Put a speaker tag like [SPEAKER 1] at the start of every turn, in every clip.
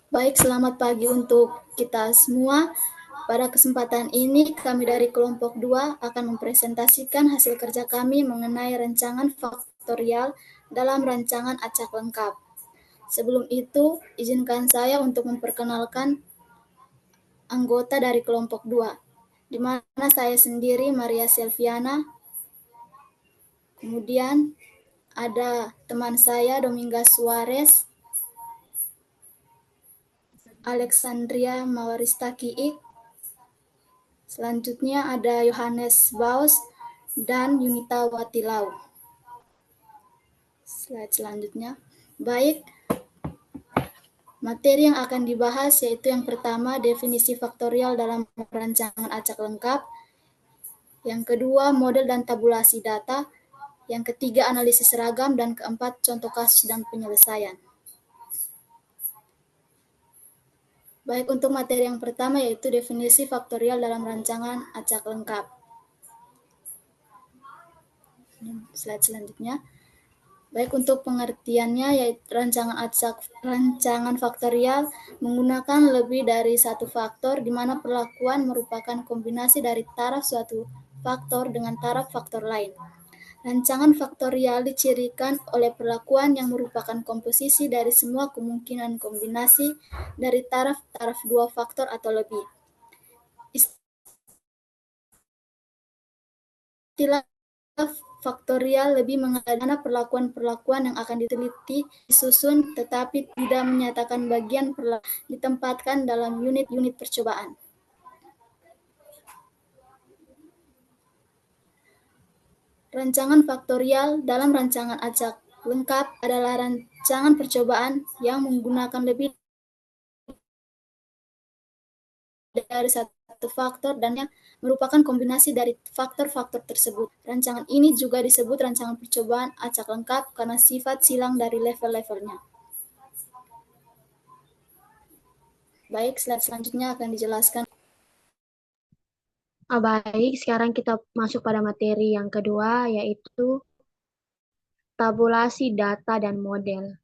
[SPEAKER 1] Baik, selamat pagi untuk kita semua. Pada kesempatan ini, kami dari kelompok 2 akan mempresentasikan hasil kerja kami mengenai rancangan faktorial dalam rancangan acak lengkap. Sebelum itu, izinkan saya untuk memperkenalkan anggota dari kelompok 2, di mana saya sendiri Maria Selviana, kemudian ada teman saya Dominga Suarez, Alexandria Mawarista Kiik, selanjutnya ada Yohanes Baus dan Yunita Watilau. Slide selanjutnya. Baik, materi yang akan dibahas yaitu yang pertama definisi faktorial dalam rancangan acak lengkap, yang kedua model dan tabulasi data, yang ketiga analisis seragam, dan keempat contoh kasus dan penyelesaian. Baik, untuk materi yang pertama yaitu definisi faktorial dalam rancangan acak lengkap. Slide selanjutnya. Baik, untuk pengertiannya yaitu rancangan faktorial menggunakan lebih dari satu faktor di mana perlakuan merupakan kombinasi dari taraf suatu faktor dengan taraf faktor lain. Rancangan faktorial dicirikan oleh perlakuan yang merupakan komposisi dari semua kemungkinan kombinasi dari taraf-taraf dua faktor atau lebih. Istilah faktorial lebih mengenai perlakuan-perlakuan yang akan diteliti, disusun, tetapi tidak menyatakan bagian ditempatkan dalam unit-unit percobaan. Rancangan faktorial dalam rancangan acak lengkap adalah rancangan percobaan yang menggunakan lebih dari satu faktor dan yang merupakan kombinasi dari faktor-faktor tersebut. Rancangan ini juga disebut rancangan percobaan acak lengkap karena sifat silang dari level-levelnya. Baik, slide selanjutnya akan dijelaskan.
[SPEAKER 2] Baik, sekarang kita masuk pada materi yang kedua, yaitu tabulasi data dan model.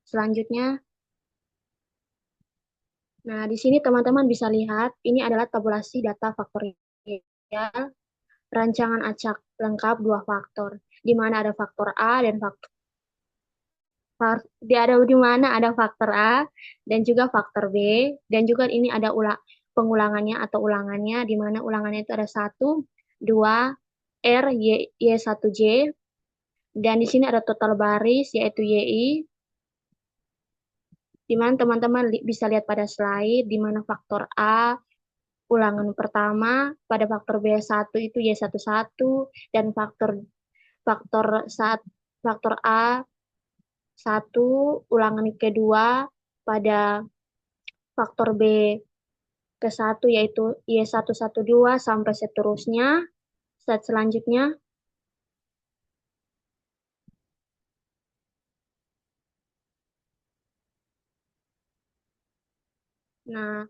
[SPEAKER 2] Selanjutnya, nah di sini teman-teman bisa lihat, ini adalah tabulasi data faktorial, rancangan acak lengkap dua faktor, di mana ada faktor A dan di mana ada faktor A dan juga faktor B, dan juga ini ada pengulangannya atau ulangannya, di mana ulangannya itu ada 1, 2, R, Y1J, dan di sini ada total baris yaitu YI, di mana teman-teman bisa lihat pada slide, di mana faktor A ulangan pertama, pada faktor B1 itu Y11, dan faktor saat faktor A1 ulangan kedua pada faktor B ke-1 yaitu Y112 sampai seterusnya. Slide selanjutnya. Nah,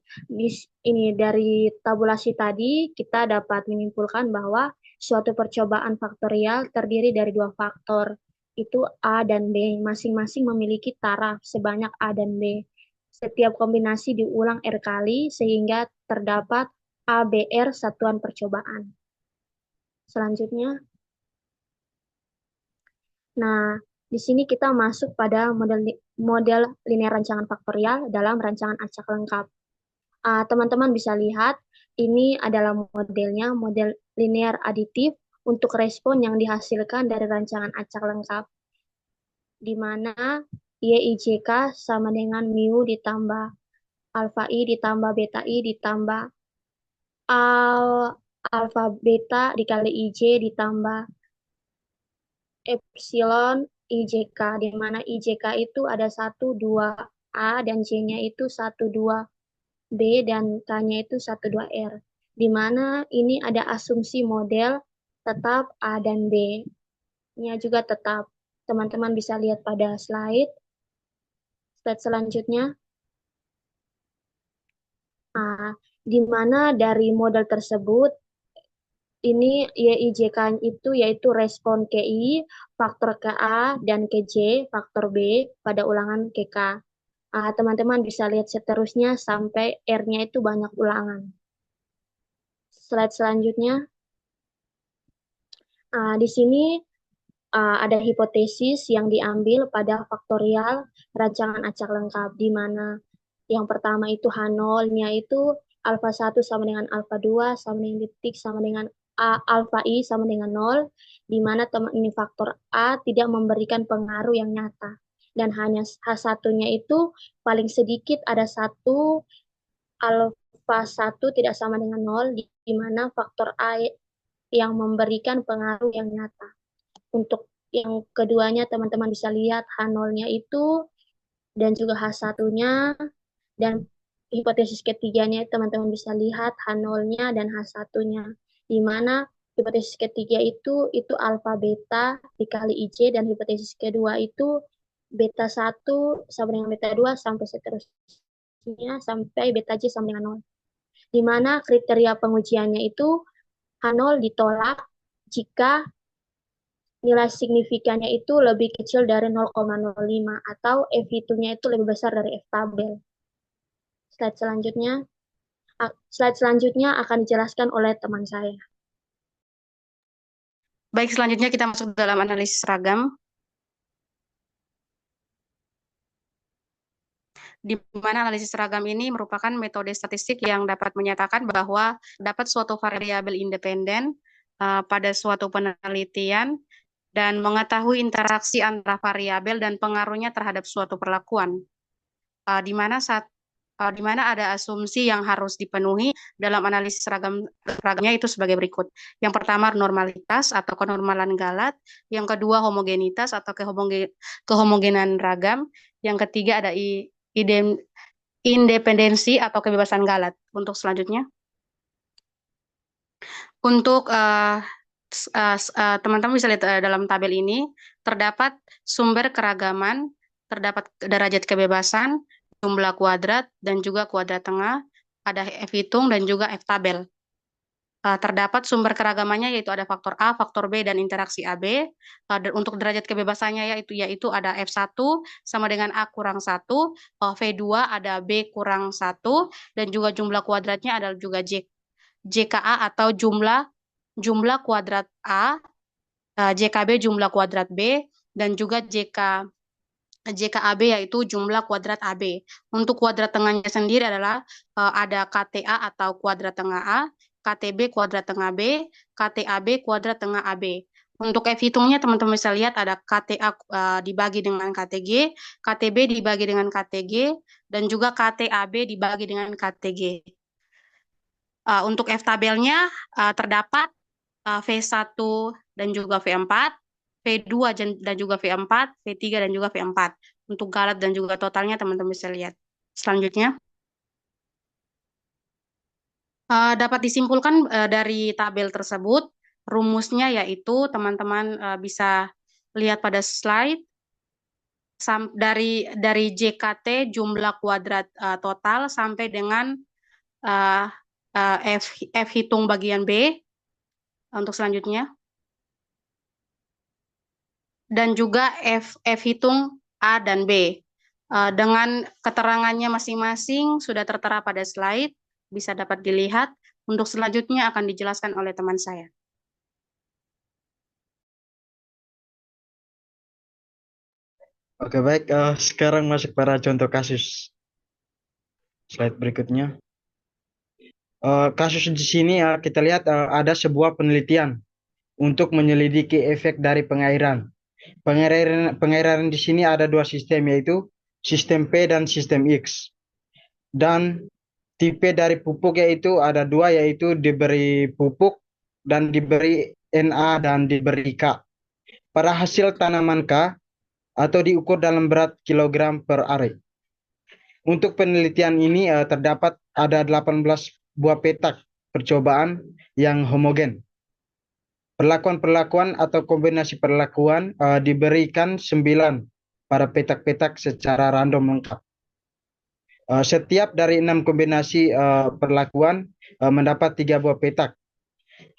[SPEAKER 2] ini dari tabulasi tadi kita dapat menyimpulkan bahwa suatu percobaan faktorial terdiri dari dua faktor, itu A dan B, masing-masing memiliki taraf sebanyak A dan B. Setiap kombinasi diulang R kali sehingga terdapat ABR satuan percobaan. Selanjutnya, nah di sini kita masuk pada model linear rancangan faktorial dalam rancangan acak lengkap. Teman-teman bisa lihat, ini adalah modelnya, model linear aditif untuk respon yang dihasilkan dari rancangan acak lengkap, di mana YIJK sama dengan mu ditambah alfa I ditambah beta I ditambah alfa beta dikali IJ ditambah epsilon IJK, di mana IJK itu ada 1, 2 A dan J-nya itu 1, 2 B dan K-nya itu 1, 2 R. Di mana ini ada asumsi model tetap A dan B-nya juga tetap. Teman-teman bisa lihat pada slide selanjutnya. Di mana dari model tersebut, ini YIJK itu yaitu respon KI, faktor KA, dan KJ, faktor B pada ulangan KK. Teman-teman bisa lihat seterusnya sampai R-nya itu banyak ulangan. Slide selanjutnya, di sini ada hipotesis yang diambil pada faktorial rancangan acak lengkap, di mana yang pertama itu H0-nya itu alfa 1 sama dengan alfa 2 sama dengan detik sama dengan alfa I sama dengan 0, di mana teman ini faktor A tidak memberikan pengaruh yang nyata. Dan hanya H1-nya itu paling sedikit ada satu alfa 1 tidak sama dengan 0, di mana faktor A yang memberikan pengaruh yang nyata. Untuk yang keduanya teman-teman bisa lihat H0-nya itu dan juga H1-nya, dan hipotesis ketiganya teman-teman bisa lihat H0-nya dan H1-nya, di mana hipotesis ketiga itu alfa beta dikali IJ, dan hipotesis kedua itu beta 1 sama dengan beta 2 sampai seterusnya sampai beta J sama dengan 0. Di mana kriteria pengujiannya itu H0 ditolak jika nilai signifikannya itu lebih kecil dari 0,05 atau F hitungnya itu lebih besar dari F tabel. Slide selanjutnya, akan dijelaskan oleh teman saya.
[SPEAKER 3] Baik, selanjutnya kita masuk dalam analisis ragam. Di mana analisis ragam ini merupakan metode statistik yang dapat menyatakan bahwa dapat suatu variabel independen pada suatu penelitian dan mengetahui interaksi antara variabel dan pengaruhnya terhadap suatu perlakuan. Di mana ada asumsi yang harus dipenuhi dalam analisis ragamnya itu sebagai berikut. Yang pertama normalitas atau kenormalan Galat, yang kedua homogenitas atau kehomogenan ragam, yang ketiga ada independensi atau kebebasan Galat. Untuk selanjutnya, untuk teman-teman bisa lihat dalam tabel ini terdapat sumber keragaman, terdapat derajat kebebasan, jumlah kuadrat, dan juga kuadrat tengah, ada F hitung dan juga F tabel. Terdapat sumber keragamannya yaitu ada faktor A, faktor B, dan interaksi AB. Untuk derajat kebebasannya yaitu ada F1 sama dengan A kurang 1, V2 ada B kurang 1, dan juga jumlah kuadratnya adalah juga JKA atau jumlah kuadrat A, JKB jumlah kuadrat B, dan juga JKAB yaitu jumlah kuadrat AB. Untuk kuadrat tengahnya sendiri adalah ada KTA atau kuadrat tengah A, KTB kuadrat tengah B, KTAB kuadrat tengah AB. Untuk F hitungnya teman-teman bisa lihat ada KTA dibagi dengan KTG, KTB dibagi dengan KTG, dan juga KTAB dibagi dengan KTG. Untuk F tabelnya terdapat V1 dan juga V4, V2 dan juga V4, V3 dan juga V4. Untuk Galat dan juga totalnya teman-teman bisa lihat. Selanjutnya, dapat disimpulkan dari tabel tersebut, rumusnya yaitu teman-teman bisa lihat pada slide, dari JKT jumlah kuadrat total sampai dengan F hitung bagian B. Untuk selanjutnya, dan juga F hitung A dan B. Dengan keterangannya masing-masing sudah tertera pada slide, bisa dapat dilihat. Untuk selanjutnya akan dijelaskan oleh teman saya.
[SPEAKER 4] Oke, baik. Sekarang masuk pada contoh kasus. Slide berikutnya. Kasus di sini kita lihat ada sebuah penelitian untuk menyelidiki efek dari pengairan. Pengairan di sini ada dua sistem, yaitu sistem P dan sistem X. Dan tipe dari pupuk yaitu ada dua, yaitu diberi pupuk dan diberi Na dan diberi K. Pada hasil tanaman K atau diukur dalam berat kilogram per are. Untuk penelitian ini terdapat ada 18 buah petak percobaan yang homogen. Perlakuan-perlakuan atau kombinasi perlakuan diberikan 9 pada petak-petak secara random lengkap. Setiap dari 6 kombinasi perlakuan mendapat 3 buah petak.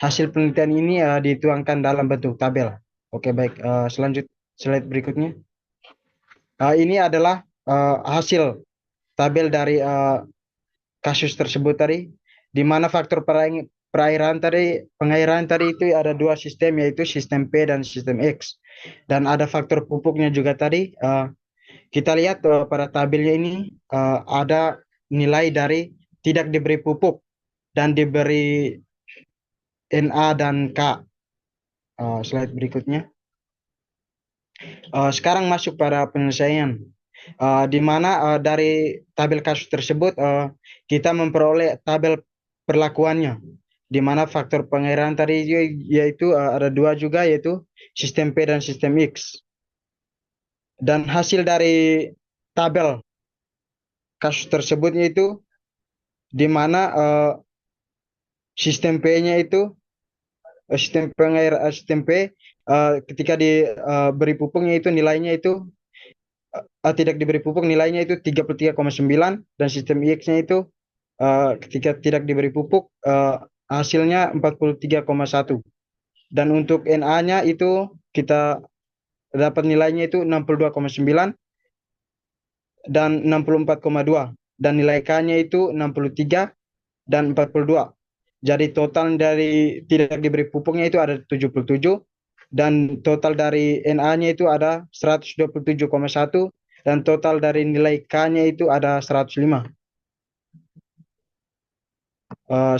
[SPEAKER 4] Hasil penelitian ini dituangkan dalam bentuk tabel. Oke, baik. Slide berikutnya. Ini adalah hasil tabel dari kasus tersebut tadi, di mana faktor pengairan tadi itu ada dua sistem, yaitu sistem P dan sistem X. Dan ada faktor pupuknya juga tadi. Kita lihat pada tabelnya ini ada nilai dari tidak diberi pupuk dan diberi Na dan K. Slide berikutnya. Sekarang masuk pada penyelesaian. Di mana dari tabel kasus tersebut kita memperoleh tabel perlakuannya, di mana faktor pengairan tadi yaitu ada dua juga, yaitu sistem P dan sistem X. Dan hasil dari tabel kasus tersebut yaitu di mana sistem P-nya itu sistem P ketika diberi pupuknya itu nilainya itu tidak diberi pupuk nilainya itu 33,9, dan sistem X-nya itu ketika tidak diberi pupuk hasilnya 43,1. Dan untuk Na-nya itu kita dapat nilainya itu 62,9 dan 64,2, dan nilai K-nya itu 63 dan 42. Jadi total dari tidak diberi pupuknya itu ada 77, dan total dari Na-nya itu ada 127,1, dan total dari nilai K-nya itu ada 105.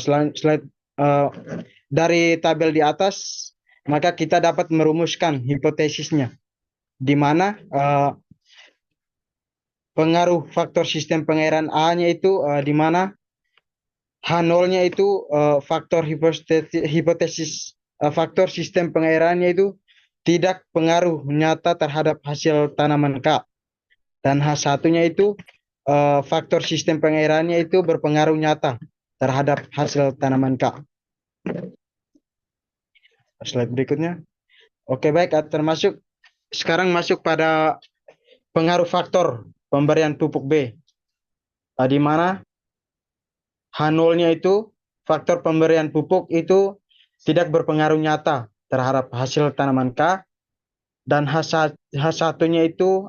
[SPEAKER 4] Slide dari tabel di atas, maka kita dapat merumuskan hipotesisnya, di mana pengaruh faktor sistem pengairan A-nya itu di mana H0-nya itu faktor hipotesis faktor sistem pengairannya itu tidak pengaruh nyata terhadap hasil tanaman K. Dan H1-nya itu faktor sistem pengairannya itu berpengaruh nyata terhadap hasil tanaman K. Slide berikutnya. Oke, baik, termasuk sekarang masuk pada pengaruh faktor pemberian pupuk B. Di mana H0-nya itu faktor pemberian pupuk itu tidak berpengaruh nyata terhadap hasil tanaman K, dan H1-nya itu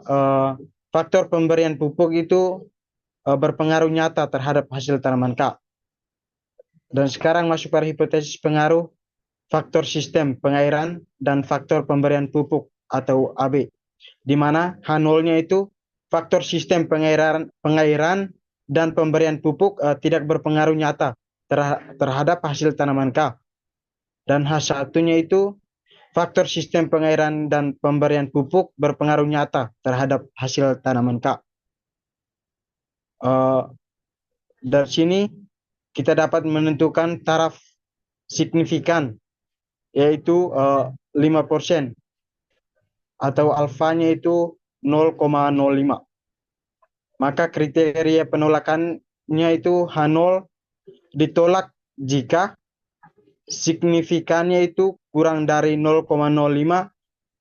[SPEAKER 4] faktor pemberian pupuk itu berpengaruh nyata terhadap hasil tanaman K. Dan sekarang masuk pada hipotesis pengaruh faktor sistem pengairan dan faktor pemberian pupuk atau AB, di mana H0-nya itu faktor sistem pengairan dan pemberian pupuk tidak berpengaruh nyata terhadap hasil tanaman K. Dan H1-nya itu faktor sistem pengairan dan pemberian pupuk berpengaruh nyata terhadap hasil tanaman K. Dari sini kita dapat menentukan taraf signifikan, yaitu 5%, atau alfanya itu 0,05. Maka kriteria penolakannya itu H0 ditolak jika signifikannya itu kurang dari 0,05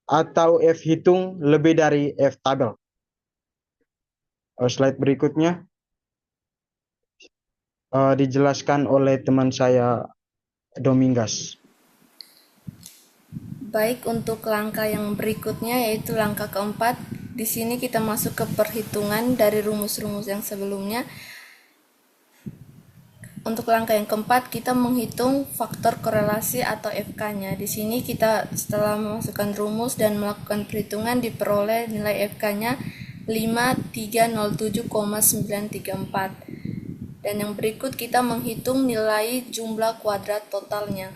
[SPEAKER 4] atau F hitung lebih dari F tabel. Slide berikutnya dijelaskan oleh teman saya Domingas.
[SPEAKER 1] Baik, untuk langkah yang berikutnya yaitu langkah keempat. Di sini kita masuk ke perhitungan dari rumus-rumus yang sebelumnya. Untuk langkah yang keempat, kita menghitung faktor korelasi atau FK-nya. Di sini kita setelah memasukkan rumus dan melakukan perhitungan diperoleh nilai FK-nya 5307,934. Dan yang berikut kita menghitung nilai jumlah kuadrat totalnya,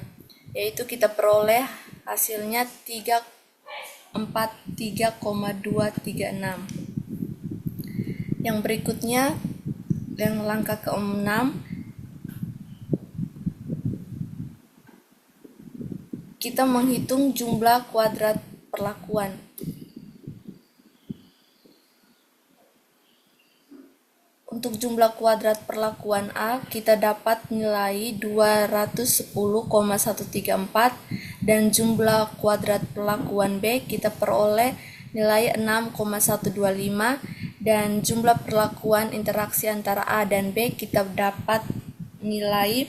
[SPEAKER 1] yaitu kita peroleh hasilnya 343,236. Yang berikutnya, yang langkah ke-6, kita menghitung jumlah kuadrat perlakuan. Untuk jumlah kuadrat perlakuan A, kita dapat nilai 210,134, dan jumlah kuadrat perlakuan B kita peroleh nilai 6,125, dan jumlah perlakuan interaksi antara A dan B kita dapat nilai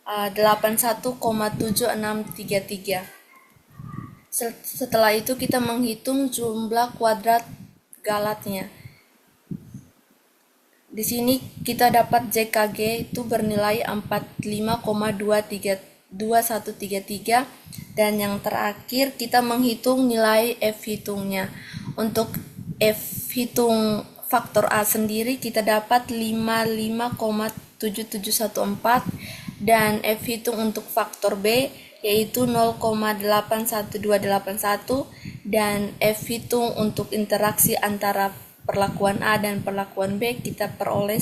[SPEAKER 1] 81,7633. Setelah itu kita menghitung jumlah kuadrat galatnya.
[SPEAKER 5] Di sini kita dapat JKG itu bernilai 45,2133 dan yang terakhir kita menghitung nilai F hitungnya. Untuk F hitung faktor A sendiri kita dapat 55,7714 dan F hitung untuk faktor B yaitu 0,81281 dan F hitung untuk interaksi antara perlakuan A dan perlakuan B kita peroleh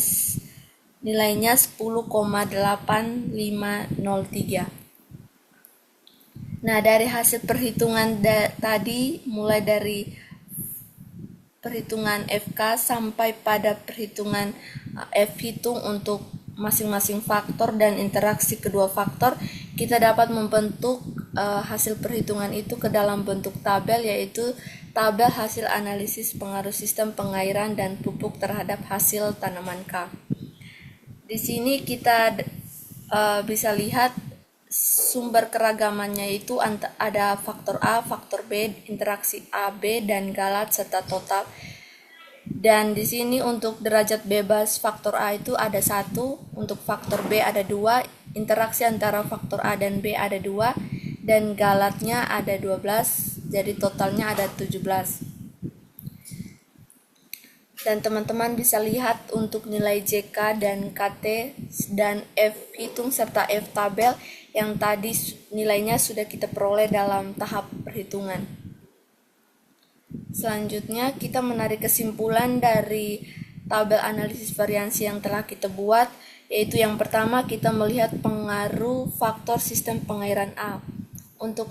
[SPEAKER 5] nilainya 10,8503. Nah, dari hasil perhitungan tadi, mulai dari perhitungan FK sampai pada perhitungan F hitung untuk masing-masing faktor dan interaksi kedua faktor, kita dapat membentuk hasil perhitungan itu ke dalam bentuk tabel, yaitu tabel hasil analisis pengaruh sistem pengairan dan pupuk terhadap hasil tanaman K. Di sini kita bisa lihat sumber keragamannya itu ada faktor A, faktor B, interaksi A, B, dan galat serta total. Dan di sini untuk derajat bebas faktor A itu ada 1, untuk faktor B ada 2, interaksi antara faktor A dan B ada 2, dan galatnya ada 12, jadi totalnya ada 17. Dan teman-teman bisa lihat untuk nilai JK dan KT dan F hitung serta F tabel yang tadi nilainya sudah kita peroleh dalam tahap perhitungan. Selanjutnya kita menarik kesimpulan dari tabel analisis variansi yang telah kita buat, yaitu yang pertama kita melihat pengaruh faktor sistem pengairan A. Untuk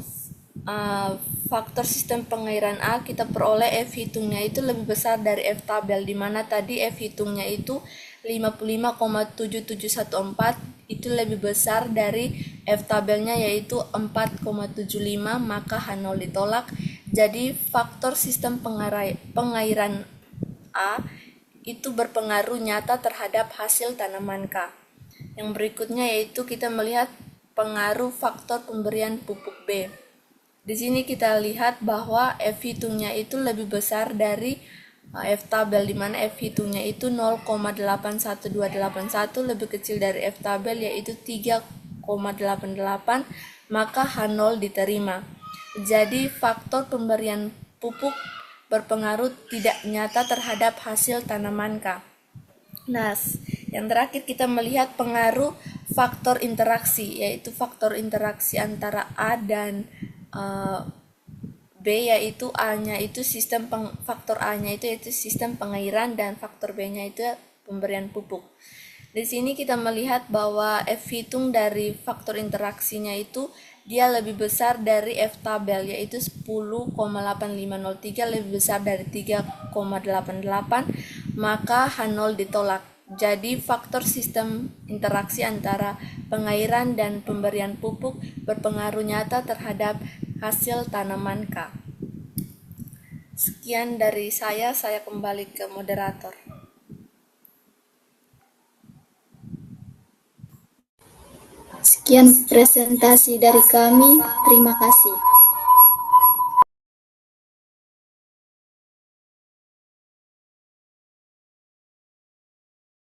[SPEAKER 5] faktor sistem pengairan A kita peroleh F hitungnya itu lebih besar dari F tabel, di mana tadi F hitungnya itu 55,7714 itu lebih besar dari F tabelnya yaitu 4,75, maka H0 ditolak. Jadi faktor sistem pengairan A itu berpengaruh nyata terhadap hasil tanaman K. Yang berikutnya yaitu kita melihat pengaruh faktor pemberian pupuk B. Di sini kita lihat bahwa F hitungnya itu lebih besar dari F tabel, di mana F hitungnya itu 0,81281 lebih kecil dari F tabel yaitu 3,88, maka H0 diterima. Jadi faktor pemberian pupuk berpengaruh tidak nyata terhadap hasil tanaman K. Nah, yang terakhir kita melihat pengaruh faktor interaksi, yaitu faktor interaksi antara A dan B, yaitu A-nya itu faktor A-nya itu yaitu sistem pengairan dan faktor B-nya itu pemberian pupuk. Di sini kita melihat bahwa F hitung dari faktor interaksinya itu dia lebih besar dari F tabel yaitu 10,8503 lebih besar dari 3,88, maka H0 ditolak. Jadi faktor sistem interaksi antara pengairan dan pemberian pupuk berpengaruh nyata terhadap hasil tanaman K. Sekian dari saya kembali ke moderator.
[SPEAKER 1] Sekian presentasi dari kami, terima kasih.